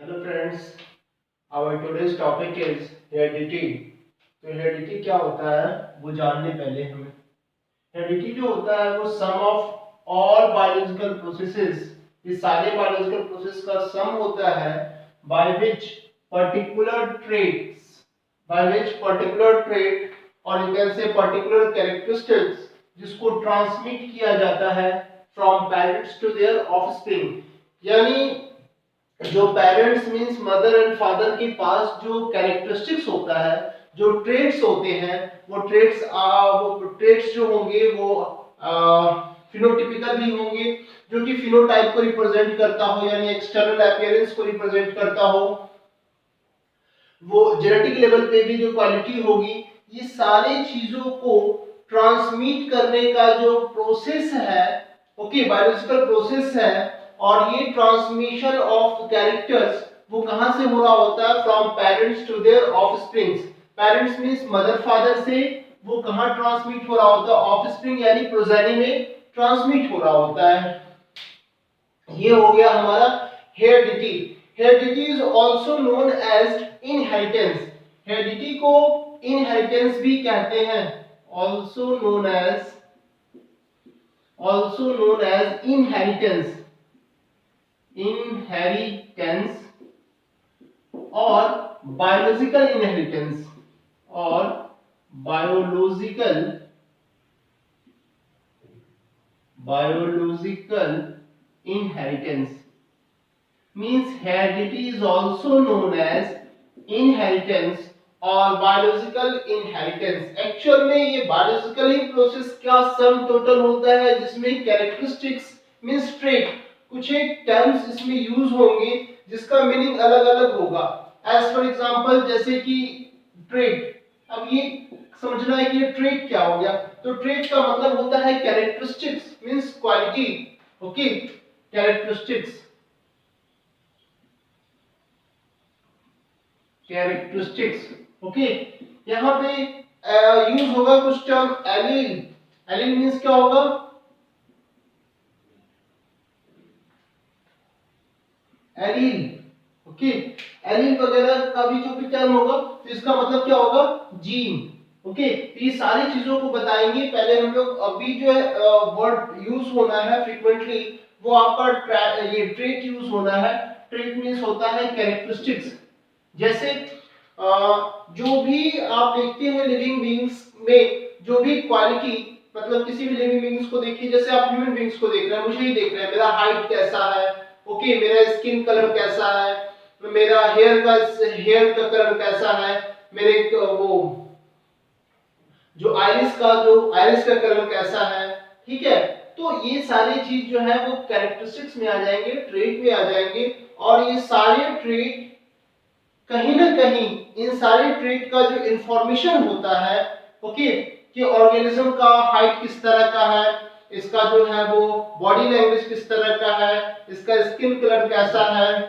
Hello friends, our today's topic is heredity. तो heredity क्या होता है वो जानने पहले हमें हेरेडिटी जो होता है वो sum of all biological processes, ये सारे बायोलॉजिकल प्रोसेस का सम होता है बाय विच पर्टिकुलर ट्रेट और you can say particular characteristics जिसको ट्रांसमिट किया जाता है from parents to their offspring. यानी जो parents means mother and father के पास जो कैरेक्टरिस्टिक्स होता है, जो ट्रेट्स होते हैं, वो ट्रेट्स जो होंगे वो फिनोटिपिकल भी होंगे, जो कि फिनोटाइप को रिप्रेजेंट करता हो यानी एक्सटर्नल अपीयरेंस को रिप्रेजेंट करता हो। वो जेनेटिक लेवल पे भी जो क्वालिटी होगी, ये सारी चीजों को ट्रांसमिट करने का जो प्रोसेस है, ओके, बायोलॉजिकल प्रोसेस है। और ये ट्रांसमिशन ऑफ कैरेक्टर्स वो कहां से हो रहा होता है? From parents to their offsprings. Parents means mother father से वो कहां ट्रांसमिट हो रहा होता है? ऑफस्प्रिंग यानी प्रोजेनी में ट्रांसमिट हो रहा होता है। ये हो गया हमारा heredity. Heredity is also known as inheritance. Heredity को इनहेरिटेंस भी कहते हैं, आल्सो नोन एज इनहेरिटेंस और बायोलॉजिकल इनहेरिटेंस और biological inheritance means heredity is also known as inheritance और biological inheritance। एक्चुअल में ये बायोलॉजिकली प्रोसेस का सम टोटल होता है जिसमें कैरेक्टरिस्टिक्स मींस ट्रेट, कुछ एक टर्म्स इसमें यूज होंगे जिसका मीनिंग अलग अलग होगा। एज फॉर एग्जांपल जैसे कि ट्रेट, अब ये समझना है कि ये ट्रेट क्या हो गया। तो ट्रेट का मतलब होता है characteristics means quality, okay, characteristics okay. यहाँ पे यूज होगा कुछ टर्म एलील। एलील मींस क्या होगा? Allele, okay. एलील वगैरह का भी जो भी टर्म होगा तो इसका मतलब क्या होगा? Gene, okay. तो ये सारी चीजों को बताएंगे। पहले हम लोग अभी जो है वर्ड यूज होना है फ्रीक्वेंटली वो आपका ये ट्रेट यूज होना है। ट्रेट मींस होता है कैरेक्टरिस्टिक्स। जैसे जो भी आप देखते हैं लिविंग बीइंग्स में जो भी क्वालिटी, मतलब किसी भी लिविंग बीइंग्स को देखिए, जैसे आप ह्यूमन बीइंग्स को देख रहे हैं, मुझे ही देख रहे हैं, मेरा हाइट कैसा है, ओके, मेरा स्किन कलर कैसा है, मेरा हेयर का कलर कैसा है, मेरे वो जो आइरिस का कलर कैसा है, ठीक है। तो ये सारी चीज जो है वो कैरेक्टरिस्टिक्स में आ जाएंगे, ट्रेट में आ जाएंगे। और ये सारे ट्रेट कहीं ना कहीं, इन सारे ट्रेट का जो इंफॉर्मेशन होता है, ओके, कि ऑर्गेनिज्म का हाइट किस तरह का है, इसका जो है वो बॉडी लैंग्वेज किस तरह का है, इसका स्किन कलर कैसा है,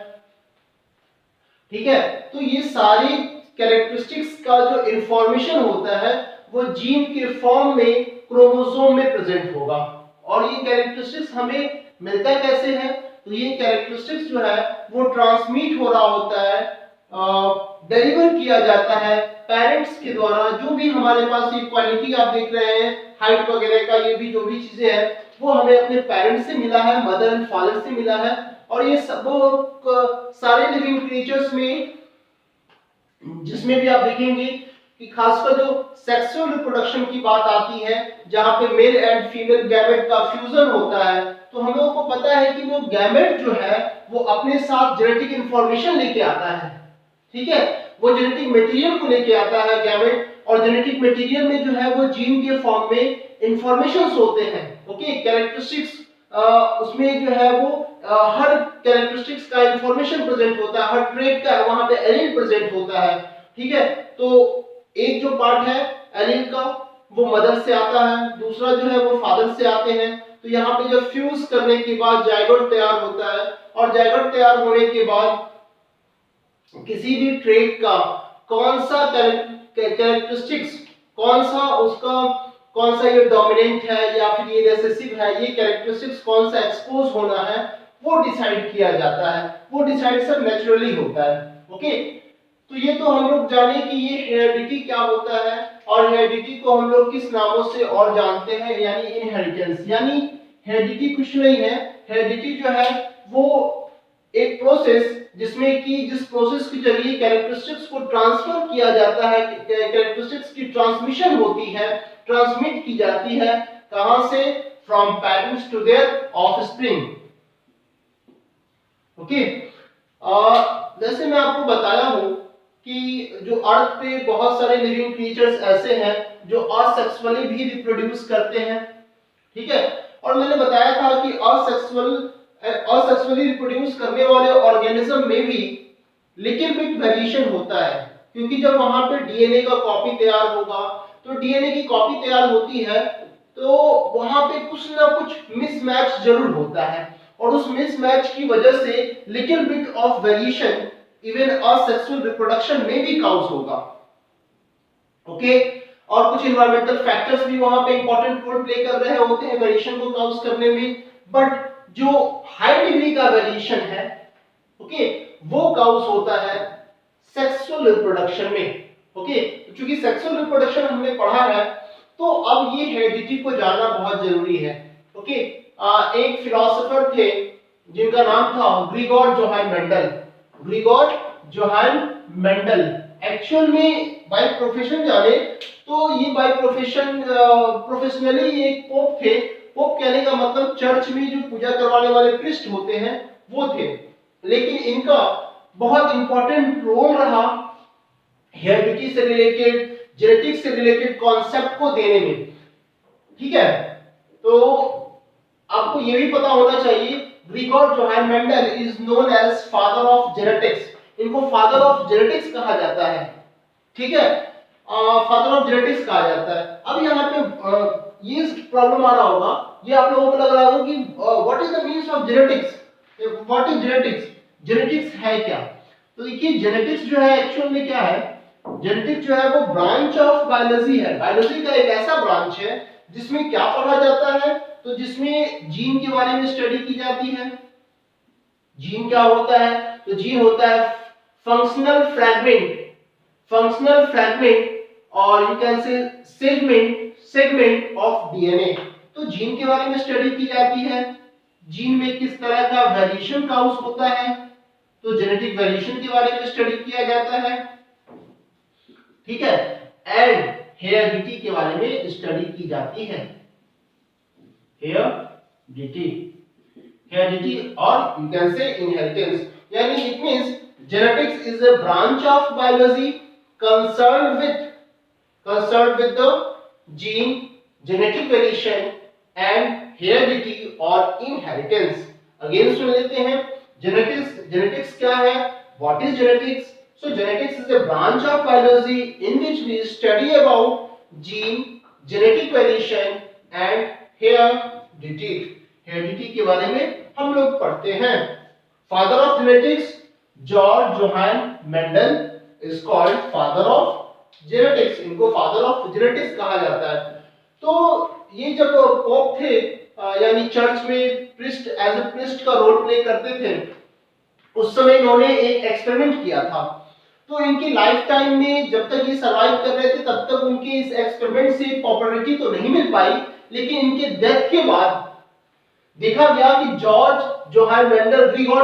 ठीक है। तो ये सारी कैरेक्टरिस्टिक्स का जो इंफॉर्मेशन होता है वो जीन के फॉर्म में क्रोमोसोम में प्रेजेंट होगा। और ये कैरेक्टरिस्टिक्स हमें मिलता कैसे है? तो ये कैरेक्टरिस्टिक्स जो है वो ट्रांसमिट हो रहा होता है, डिलीवर किया जाता है पेरेंट्स के द्वारा। जो भी हमारे पास ये क्वालिटी आप देख रहे हैं हाइट वगैरह का, ये भी जो भी चीजें हैं वो हमें अपने पेरेंट्स से मिला है, मदर एंड फादर से मिला है। और ये सब सारे लिविंग क्रिएचर्स में, जिसमें भी आप देखेंगे कि खासकर जो सेक्सुअल रिप्रोडक्शन की बात आती है, जहां पे मेल एंड फीमेल गैमेट का फ्यूजन होता है, तो हम लोगों को पता है कि वो गैमेट जो है वो अपने साथ जेनेटिक इंफॉर्मेशन लेके आता है, ठीक है। वो जेनेटिक मटेरियल को लेके आता है गैमेट, और जेनेटिक मटेरियल में जो है वो जीन के फॉर्म में इंफॉर्मेशंस होते हैं, ओके, कैरेक्टरिस्टिक्स। उसमें जो है वो हर कैरेक्टरिस्टिक्स का इंफॉर्मेशन प्रेजेंट होता है, हर ट्रेट का वहां पे एलील प्रेजेंट होता है, ठीक है। तो एक जो पार्ट है एलील का वो मदर से आता है, दूसरा जो है वो फादर से आते हैं। तो यहाँ पे जब फ्यूज करने के बाद जायगोट तैयार होता है, और जायगोट तैयार होने के बाद किसी भी ट्रेट का कौन सा कैरेक्टरिस्टिक्स, कौन सा ये डोमिनेंट है या फिर ये रिसेसिव है, ये कैरेक्टरिस्टिक्स कौन सा एक्सपोज होना है, वो डिसाइड किया जाता है, वो डिसाइड सब नेचुरली होता है। ओके, तो ये तो हम लोग जाने कि ये हेरिडिटी क्या होता है, और हेरिडिटी को हम लोग किस नामों से और जानते हैं, यानी इनहेरिटेंस। यानी हेरिडिटी कुछ नहीं है, हेरिडिटी जो है वो एक प्रोसेस जिसमें कि जिस प्रोसेस के जरिए कैरेक्टरिस्टिक्स को ट्रांसफर किया जाता है, कैरेक्टरिस्टिक्स की ट्रांसमिशन होती है, ट्रांसमिट की जाती है, कहां से, from parents to their offspring. Okay, जैसे मैं आपको बताया हूं कि जो अर्थ पे बहुत सारे लिविंग क्रिएचर्स ऐसे हैं जो असेक्सुअली भी रिप्रोड्यूस करते हैं, ठीक है, और मैंने बताया था कि असेक्सुअली रिप्रोड्यूस करने वाले ऑर्गेनिज्म में भी लिटिल बिट वेरिएशन होता है, क्योंकि जब वहां पे डीएनए का कॉपी तैयार होगा, तो डीएनए की कॉपी तैयार होती है तो वहां पे कुछ ना कुछ मिसमैच जरूर होता है, और उस मिसमैच की वजह से little bit of variation even asexual reproduction में भी काउज होगा। ओके, और कुछ एनवायरमेंटल फैक्टर्स भी वहां पे इंपॉर्टेंट रोल प्ले कर रहे होते हैं वेरिएशन को काउज करने में, बट जो हाई डिग्री का वेरिएशन है, ओके, वो काउज होता है सेक्सुअल रिप्रोडक्शन में। ओके, क्योंकि सेक्सुअल रिप्रोडक्शन हमने पढ़ा है, तो अब ये हेरिडिटी को जानना बहुत जरूरी है। ओके, एक फिलोसोफर थे जिनका नाम था Grigor Johann Mendel. Grigor Johann Mendel actual में बाय प्रोफेशन जाने तो ये बाय प्रोफेशन प्रोफेशनली एक पोप थे। पोप कहने का मतलब चर्च में जो पूजा करवाने वाले प्रीस्ट होते हैं वो थे, लेकिन इनका बहुत इंपॉर्टेंट रोल रहा हेरिडिटी से रिलेटेड, जेनेटिक्स से रिलेटेड कॉन्सेप्ट को देने में। ठीक है, तो आपको ये भी पता होना चाहिए Gregor Johann Mendel is known as father of genetics. इनको फादर ऑफ जेनेटिक्स कहा जाता है, ठीक है, फादर ऑफ जेनेटिक्स कहा जाता है। अब यहाँ पे ये प्रॉब्लम आ रहा होगा, ये आप लोगों को लग रहा होगा कि what is the meaning of genetics, what is genetics, genetics है क्या? तो देखिए जेनेटिक्स जो है एक्चुअल में क्या है, जेनेटिक्स जो है वो ब्रांच ऑफ बायोलॉजी है। बायोलॉजी का एक ऐसा ब्रांच है जिसमें क्या पढ़ा जाता है, तो जिसमें जीन के बारे में स्टडी की जाती है। जीन क्या होता है, तो जीन होता है फंक्शनल फ्रैगमेंट, फंक्शनल फ्रैगमेंट, और यू कैन से सेगमेंट ऑफ डीएनए। तो जीन के बारे में स्टडी की जाती है, जीन में किस तरह का वेरिएशन काउज होता है, तो जेनेटिक वेरिएशन के बारे में स्टडी किया जाता है, ठीक है, एंड हेरिडिटी के बारे में स्टडी की जाती है। हेरिडिटी और यू कैन से इनहेरिटेंस, यानी it means genetics is a branch of biology concerned with the gene, genetic variation and heredity or inheritance। Again सुन लेते हैं genetics क्या है, what is genetics? So genetics is a branch of biology in which we study about gene, genetic variation and heredity। heredity के बारे में हम लोग पढ़ते हैं। Father of genetics George Johan Mendel is called father of genetics, इनको father of genetics कहा जाता है। तो ये जब पोप थे, यानी चर्च में प्रीस्ट एज अ प्रीस्ट का रोल प्ले करते थे, उस समय इन्होंने एक एक्सपेरिमेंट किया था। तो इनकी लाइफ टाइम में जब तक ये सर्वाइव कर रहे थे तब तक उनके इस एक्सपेरिमेंट से पॉपुलैरिटी तो नहीं मिल पाई, लेकिन इनके डेथ के बाद देखा गया कि George Johan Mendel, Grigor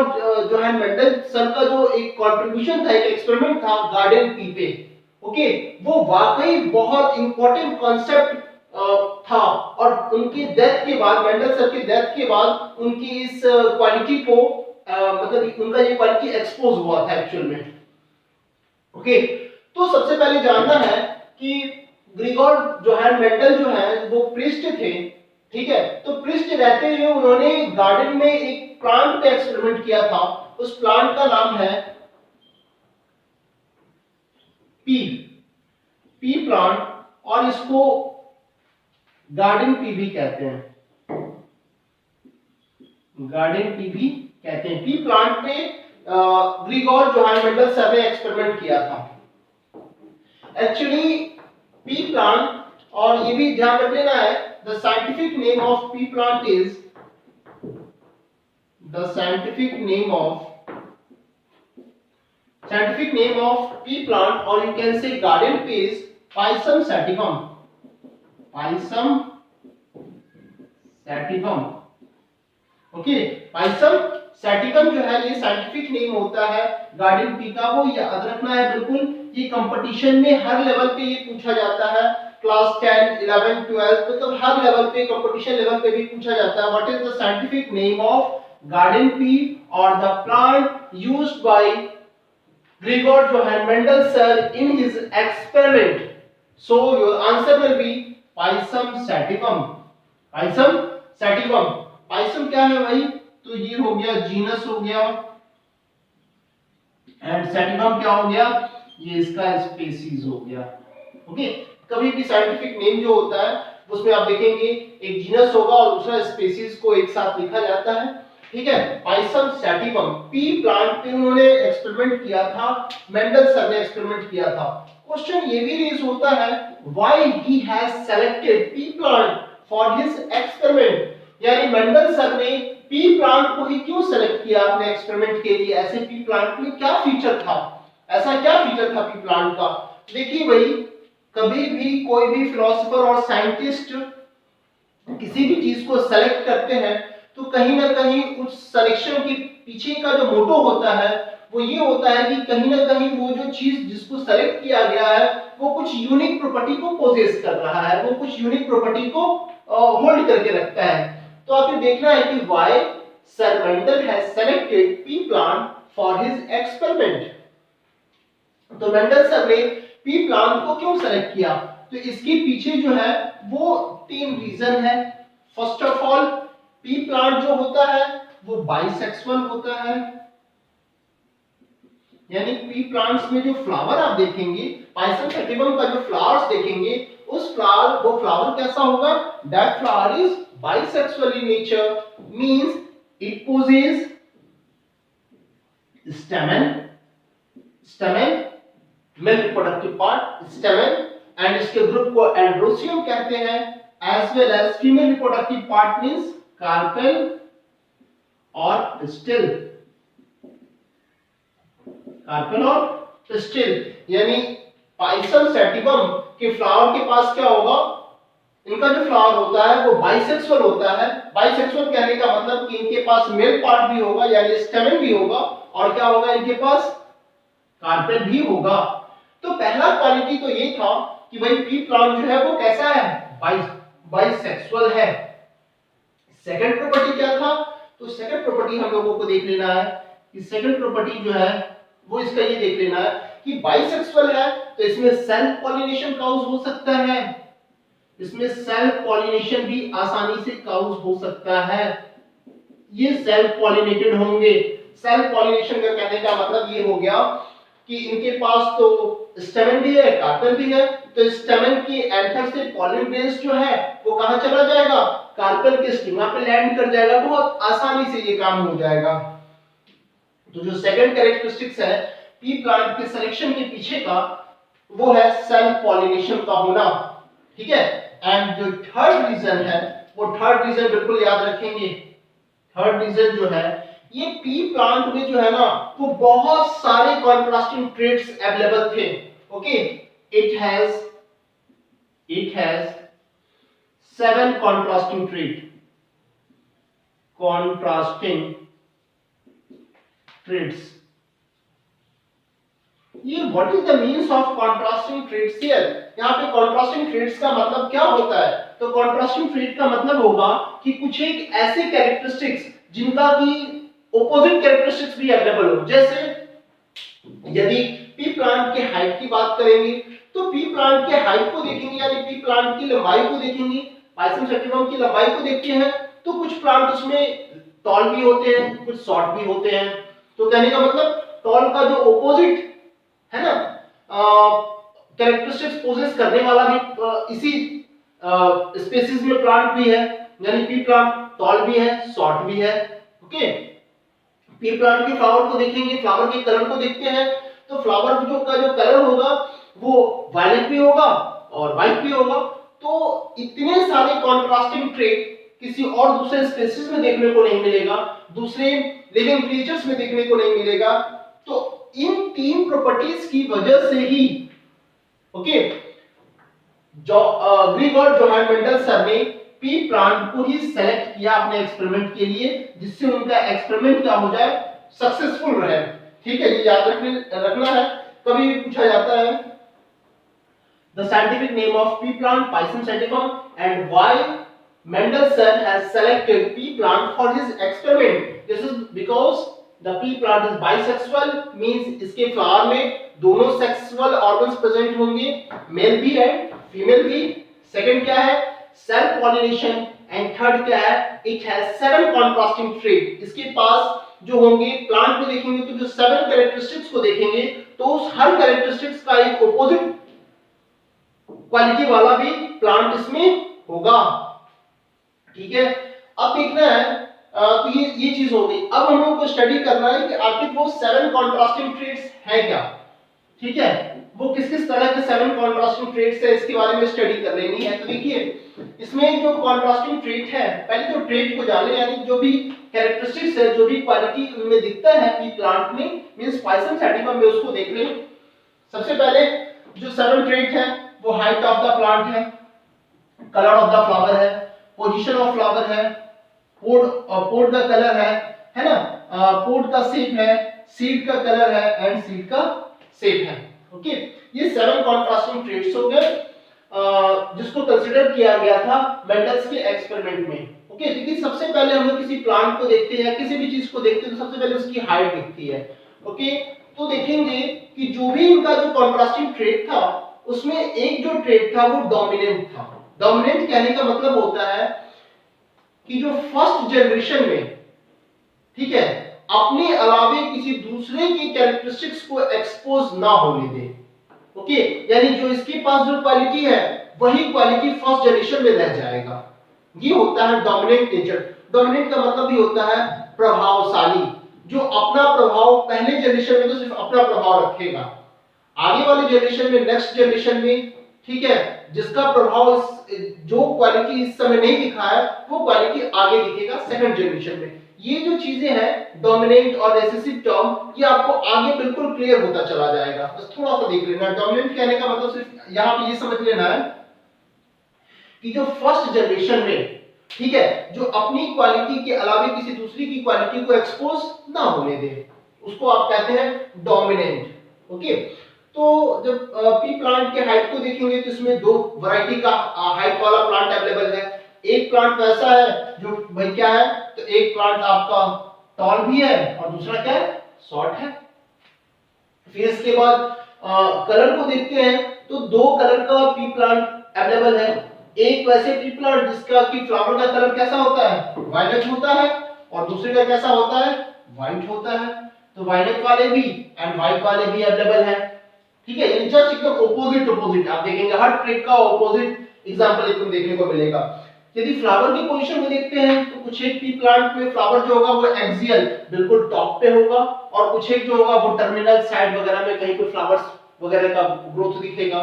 Johann Mendel sir का जो एक कंट्रीब्यूशन था, एक एक्सपेरिमेंट था गार्डन पी पे, ओके, वो वाकई बहुत इंपॉर्टेंट कॉन्सेप्ट था, और उनकी डेथ के बाद, मेंडल सर की डेथ के बाद उनकी इस क्वालिटी को मतलब उनका ये क्वालिटी एक्सपोज हुआ था एक्चुअल में। ओके, तो सबसे पहले जानना है कि ग्रिगोर जोहान मेंडल जो है वो प्रीस्ट थे, ठीक है, तो प्रीस्ट रहते हुए उन्होंने गार्डन में एक प्लांट पे एक्सपेरिमेंट किया था। उस प्लांट का नाम है पी प्लांट, और इसको गार्डन पी भी कहते हैं, गार्डन पी भी कहते हैं। पी प्लांट पे ग्रिगोर जोहान मेंडल सर ने एक्सपेरिमेंट किया था। एक्चुअली पी प्लांट, और ये भी ध्यान रख लेना है, the scientific name of pea plant is The scientific name of pea plant, or you can say garden pea, is Pisum sativum. Pisum sativum. Okay, Pisum sativum जो है ये साइंटिफिक नेम होता है गार्डन पी का, वो याद रखना है बिल्कुल। ये कंपटीशन में हर लेवल पे ये पूछा जाता है, क्लास 10, 11, 12, मतलब हर लेवल पे, कंपटीशन लेवल पे भी पूछा जाता है। What is the scientific name of garden pea और the plant used by Gregor Johann Mendel sir in his experiment? So your answer will be pisum sativum. Pisum sativum. Pisum क्या है भाई? तो ये हो गया जीनस हो गया, एंड सैटिवम क्या हो गया? ये इसका स्पीसीज हो गया। ओके, कभी भी साइंटिफिक नेम जो होता है उसमें आप देखेंगे एक जीनस होगा और दूसरा स्पीसीज को एक साथ लिखा जाता है। ठीक है, पाइसम सैटिवम पी प्लांट पे उन्होंने एक्सपेरिमेंट किया था, मेंडल सर ने एक्सपेरिमेंट किया था। क्वेश्चन ये भी रेज होता है, why he has selected P plant for his experiment? यानी मेंडल सर ने पी प्लांट को ही क्यों सेलेक्ट किया अपने एक्सपेरिमेंट के लिए? ऐसे पी प्लांट में क्या फीचर था? ऐसा क्या फीचर था पी प्लांट का? देखिए भाई, कभी भी कोई भी फिलोसोफर और साइंटिस्ट किसी भी चीज को सेलेक्ट करते हैं तो कहीं ना कहीं उस सिलेक्शन के पीछे का जो मोटो होता है वो ये होता है कि कहीं ना कहीं वो जो चीज जिसको सेलेक्ट किया गया है वो कुछ यूनिक प्रॉपर्टी को पोजेस कर रहा है, वो कुछ यूनिक प्रॉपर्टी को होल्ड करके रखता है। तो आपको देखना है कि why Sir Mendel has selected pea plant for his experiment। तो मेंडल सर ने पी प्लांट को क्यों सेलेक्ट किया? तो इसके पीछे जो है वो 3 रीजन है। First of all, P plant जो होता है वो बाइसेक्सुअल होता है, यानी पी प्लांट्स में जो फ्लावर आप देखेंगे, पाइसम सैटिवम का जो फ्लावर्स देखेंगे, उस फ्लावर, वो फ्लावर कैसा होगा? That flower is bisexual in nature, means it possesses stamen male reproductive part stamen, and इसके ग्रुप को एंड्रोसियम कहते हैं, as well as female reproductive part means carpel or pistil। Carpel और पिस्टिल, यानी Pisum sativum के flower के पास क्या होगा? इनका जो फ्लावर होता है वो बाइसेक्सुअल होता है। बाइसेक्सुअल कहने का मतलब कि इनके पास मेल पार्ट भी होगा यानी स्टेमन भी होगा, और क्या होगा? इनके पास कार्पेल भी होगा। तो पहला क्वालिटी तो ये था कि भाई पी प्लांट जो है वो कैसा है? बाइसेक्सुअल है। सेकंड प्रॉपर्टी क्या था? तो सेकंड प्रॉपर्टी हम लोगों को देख लेना है कि सेकंड प्रॉपर्टी जो है वो इसका ये देख लेना है कि बाइसेक्सुअल है तो इसमें सेल्फ पॉलिनेशन काउज हो सकता है, इसमें सेल्फ पॉलिनेशन भी आसानी से काउज हो सकता है, ये सेल्फ पॉलिनेटेड होंगे। सेल्फ पॉलिनेशन का कहने का मतलब ये हो गया कि इनके पास तो स्टेमन भी है, कार्पेल भी है, तो स्टेमन की एंथर से पॉलन ग्रेन्स जो है वो कहां चला जाएगा? कार्पेल के स्टिग्मा पे लैंड कर जाएगा, बहुत आसानी से ये काम हो जाएगा। तो जो सेकंड कैरेक्टरिस्टिक्स है पी प्लांट के सिलेक्शन के पीछे का वो है सेल्फ पॉलिनेशन का होना। ठीक है, एंड जो थर्ड रीजन है वो थर्ड रीजन बिल्कुल याद रखेंगे। थर्ड रीजन जो है ये पी प्लांट में जो है ना वो बहुत सारे कॉन्ट्रास्टिंग ट्रेट्स अवेलेबल थे। Okay, it has 7 contrasting traits. ये what is the means of contrasting traits here? यहाँ पे कॉन्ट्रास्टिंग ट्रेट्स का मतलब क्या होता है? तो कॉन्ट्रास्टिंग ट्रेट का मतलब होगा कि कुछ एक ऐसे कैरेक्टरिस्टिक्स जिनका की ऑपोजिट कैरेक्टरिस्टिक्स भी अवेलेबल हो। जैसे यदि पी प्लांट के हाइट की बात करेंगे तो पी प्लांट के हाइट को देखेंगे यानी पी प्लांट की लंबाई को देखेंगे, पाइसम सैटिवम की लंबाई को देखते हैं तो कुछ प्लांट उसमें टॉल भी होते हैं, कुछ शॉर्ट भी होते हैं। तो कहने का मतलब टॉल का जो ऑपोजिट है ना कैरेक्टरिस्टिक्स पोजेस करने वाला भी इसी स्पीशीज में प्लांट भी है, यानी पी प्लांट टॉल भी है, शॉर्ट भी है। ओके, पी प्लांट के फ्लावर को देखेंगे, फ्लावर के कलर को देखते हैं तो फ्लावर का जो कलर होगा वो वायलेट भी होगा और व्हाइट भी होगा। तो इतने सारे कॉन्ट्रास्टिंग ट्रेट किसी और दूसरे स्पेसीज में देखने को नहीं मिलेगा, दूसरे लिविंग क्रिएचर्स में देखने को नहीं मिलेगा। तो इन तीन प्रॉपर्टीज की वजह से ही ओके जो ग्रीगोर जोहान मेंडल सर ने पी प्लांट को ही सेलेक्ट किया अपने एक्सपेरिमेंट के लिए, जिससे उनका एक्सपेरिमेंट क्या हो जाए, सक्सेसफुल रहे। ठीक है, ये याद रखना है, कभी भी पूछा जाता है the scientific name of pea plant Pisum sativum and why Mendelssohn has selected pea plant for his experiment. This is because the pea plant is bisexual, means इसके फ्लावर में दोनों सेक्सुअल ऑर्गन्स प्रेजेंट होंगे, mail भी है female भी। Second क्या है, self pollination, and third क्या है, इट हैज 7 कॉन्ट्रास्टिंग ट्रेट। इसके पास जो होंगे प्लांट में देखेंगे तो जो 7 कैरेक्टरिस्टिक्स को देखेंगे तो उस हर कैरेक्टरिस्टिक्स का एक ऑपोजिट क्वालिटी वाला भी प्लांट इसमें होगा। ठीक है, अब देखना है तो ये चीज हो गई। अब हम लोग को स्टडी करना है कि आखिर वो 7 कॉन्ट्रास्टिंग ट्रेट्स है क्या। ठीक है, वो किस किस तरह के 7 कॉन्ट्रास्टिंग ट्रेट्स है इसके बारे में स्टडी कर लेनी है। तो देखिए इसमें जो कॉन्ट्रास्टिंग ट्रेट है, पहले तो ट्रेट को जाने, यानी जो भी कैरेक्टरिस्टिक्स है, जो भी क्वालिटी उनमें दिखता है पी प्लांट में, मींस पाइसम सैटिवम में, उसको देख लें। सबसे पहले जो 7 ट्रेट है वो हाइट ऑफ द प्लांट है, कलर ऑफ द फ्लावर है, पोजीशन ऑफ फ्लावर है, पोड का कलर है ना, पोड का शेप है, सीड का कलर है एंड सीड का शेप है। ओके, ये 7 कॉन्ट्रास्टिंग ट्रेट्स हो गए जिसको कंसीडर किया गया था मेंडल्स के एक्सपेरिमेंट में। ओके, देखिए सबसे पहले हम लोग किसी प्लांट को देखते हैं, किसी भी चीज को देखते हैं तो सबसे पहले उसकी हाइट दिखती है। ओके, तो देखेंगे कि जो भी इनका जो कॉन्ट्रास्टिंग ट्रेट था उसमें एक जो ट्रेट था वो डोमिनेंट था। डोमिनेंट कहने का मतलब होता है कि जो फर्स्ट जनरेशन में, ठीक है, अपने अलावे किसी दूसरे की कैरेक्टरिस्टिक्स को एक्सपोज ना होने दे। ओके, यानी जो इसके पास जो क्वालिटी है वही क्वालिटी फर्स्ट जनरेशन में रह जाएगा। ये होता है डोमिनेंट नेचर। डोमिनेंट का मतलब भी होता है प्रभावशाली, जो अपना प्रभाव पहले जनरेशन में तो सिर्फ अपना प्रभाव रखेगा, आगे वाले जनरेशन में, नेक्स्ट जनरेशन में, ठीक है, जिसका प्रभाव जो क्वालिटी इस समय नहीं दिखा है वो क्वालिटी आगे दिखेगा सेकंड जनरेशन में। ये जो चीजें हैं डोमिनेंट और रिसेसिव टर्म, ये आपको आगे बिल्कुल क्लियर होता चला जाएगा। बस थोड़ा सा देख लेना। डोमिनेंट कहने का मतलब सिर्फ यहां पे ये समझ लेना है कि जो फर्स्ट जनरेशन में, ठीक है, जो अपनी क्वालिटी के अलावे किसी दूसरी की क्वालिटी को एक्सपोज ना होने दे, उसको आप कहते हैं डोमिनेंट। ओके, तो जब पी प्लांट के हाइट को देखेंगे तो इसमें 2 वैरायटी का हाइट वाला प्लांट अवेलेबल है। एक प्लांट वैसा है जो भाई क्या है, तो एक प्लांट आपका टॉल भी है और दूसरा क्या है, शॉर्ट है। फिर इसके बाद कलर को देखते हैं तो 2 कलर का पी प्लांट अवेलेबल है। एक वैसे पी प्लांट जिसका कि फ्लावर का कलर कैसा होता है, वायलेट होता है, और दूसरे का कैसा होता है, व्हाइट होता है। तो वायलेट वाले भी एंड व्हाइट वाले भी अवेलेबल है। ठीक है, ये जस्ट एकदम ऑपोजिट आप देखेंगे, हर ट्रेट का ऑपोजिट एग्जांपल एकदम देखने को मिलेगा। यदि फ्लावर की पोजीशन को देखते हैं तो कुछ एक पी प्लांट में फ्लावर जो होगा वो एक्सियल बिल्कुल टॉप पे होगा, और कुछ एक जो होगा वो टर्मिनल साइड वगैरह में कहीं पे फ्लावर्स वगैरह का ग्रोथ दिखेगा।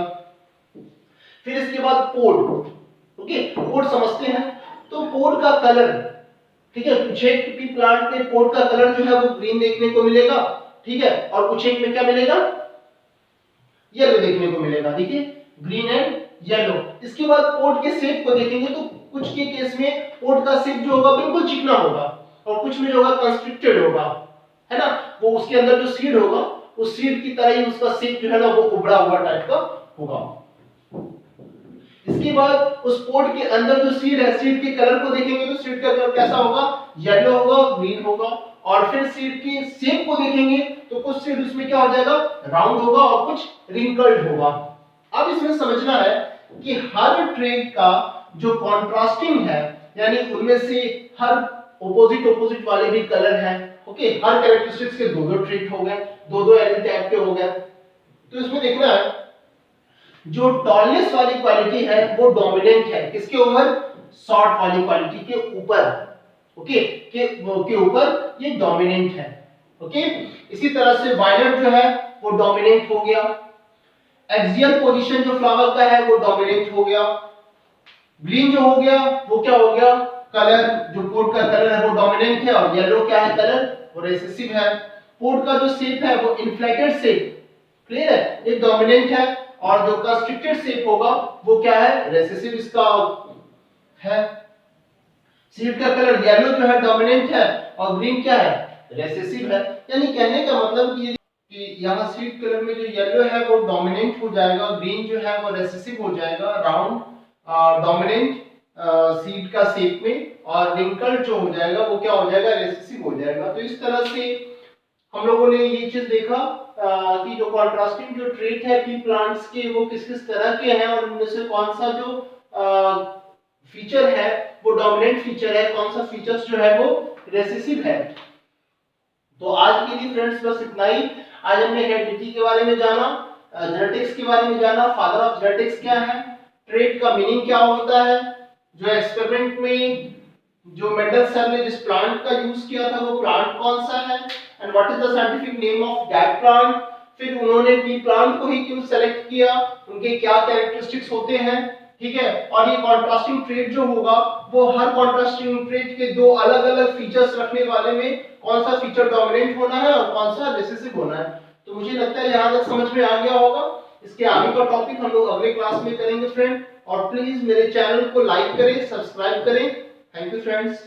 फिर इसके बाद पोड। ओके, पोड समझते हैं, तो पोड का कलर, ठीक है, कुछ एक पी प्लांट में पोड का कलर जो है वो ग्रीन देखने को मिलेगा, ठीक है, और कुछ एक में क्या मिलेगा, येलो देखने को मिलेगा। देखिए ग्रीन एंड येलो। इसके बाद पोड के शेप को देखेंगे तो कुछ के केस में पोड का शेप जो होगा बिल्कुल चिकना होगा, और कुछ में जो होगा कंस्ट्रिक्टेड होगा, है ना, वो उसके अंदर जो सीड होगा उस सीड की तरह ही उसका शेप जो है ना वो उभरा हुआ टाइप का होगा। इसके बाद उस पोड के अंदर जो सीड है, सीड के कलर को देखेंगे तो सीड का कलर कैसा होगा, येलो होगा, ग्रीन होगा। और फिर सीड की शेप को देखेंगे तो कुछ सीड उसमें क्या हो जाएगा, राउंड होगा, और कुछ रिंकल्ड होगा। अब इसमें समझना है कि हर ट्रेट का जो कॉन्ट्रास्टिंग है, यानी उनमें से हर ऑपोजिट वाले भी कलर हैं। ओके, हर कैरेक्टरिस्टिक्स के 2-2 ट्रेट हो गए, 2-2 एलिमेंट टाइप के हो गए। तो इसमें देखना है जो टॉलनेस वाली क्वालिटी है वो डोमिनेंट है, किसके ऊपर, शॉर्ट वाली क्वालिटी के ऊपर। ओके, के ऊपर ये डोमिनेंट है। ओके, इसी तरह से वायलेट जो है वो डोमिनेंट हो गया। एक्सियल पोजीशन जो फ्लावर का है वो डोमिनेंट हो गया। ग्रीन जो हो गया वो क्या हो गया, कलर, जो पोर्ट का कलर है वो डोमिनेंट है और येलो क्या है कलर, वो रिसेसिव है। पोर्ट का जो शेप है वो इन्फ्लेटेड शेप, क्लियर है, ये डोमिनेंट है, और जो कंस्ट्रिक्टेड शेप होगा वो क्या है, रिसेसिव इसका है। सीड का कलर येलो जो है डोमिनेंट है और ग्रीन क्या है, रिसेसिव है। यानी कहने का मतलब कि यहाँ सीड कलर में जो येलो है वो डोमिनेंट हो जाएगा, ग्रीन जो है वो रिसेसिव हो जाएगा राउंड डोमिनेंट सीड का शेप में, और रिंकल जो हो जाएगा वो क्या हो जाएगा, रिसेसिव हो जाएगा। तो इस तरह से हम लोगों ने ये चीज देखा कि जो कॉन्ट्रास्टिंग जो ट्रेट है पी प्लांट्स के वो किस किस तरह के हैं, और उनमें से कौन सा जो फीचर है वो डोमिनेंट फीचर है, कौन सा फीचर्स जो है वो रिसेसिव है। तो आज के लिए फ्रेंड्स बस इतना ही। आज हमने हेरेडिटी के बारे में जाना, जेनेटिक्स के बारे में जाना, फादर ऑफ जेनेटिक्स क्या है, ट्रेट का मीनिंग क्या होता है, जो एक्सपेरिमेंट में जो मेंडल सर ने जिस प्लांट का यूज किया था वो प्लांट कौन सा है, and what is the scientific name of that plant, फिर उन्होंने पी प्लांट को ही क्यों सेलेक्ट किया, उनके क्या कैरेक्टरिस्टिक्स होते हैं, ठीक है। और ये कॉन्ट्रास्टिंग ट्रेट जो होगा वो हर कॉन्ट्रास्टिंग ट्रेट के दो अलग अलग फीचर्स रखने वाले में कौन सा फीचर डोमिनेंट होना है और कौन सा रिसेसिव होना है। तो मुझे लगता है यहाँ तक समझ में आ गया होगा। इसके आगे का टॉपिक हम लोग अगले क्लास में करेंगे फ्रेंड, और प्लीज मेरे चैनल को लाइक करें, सब्सक्राइब करें। Thank you friends.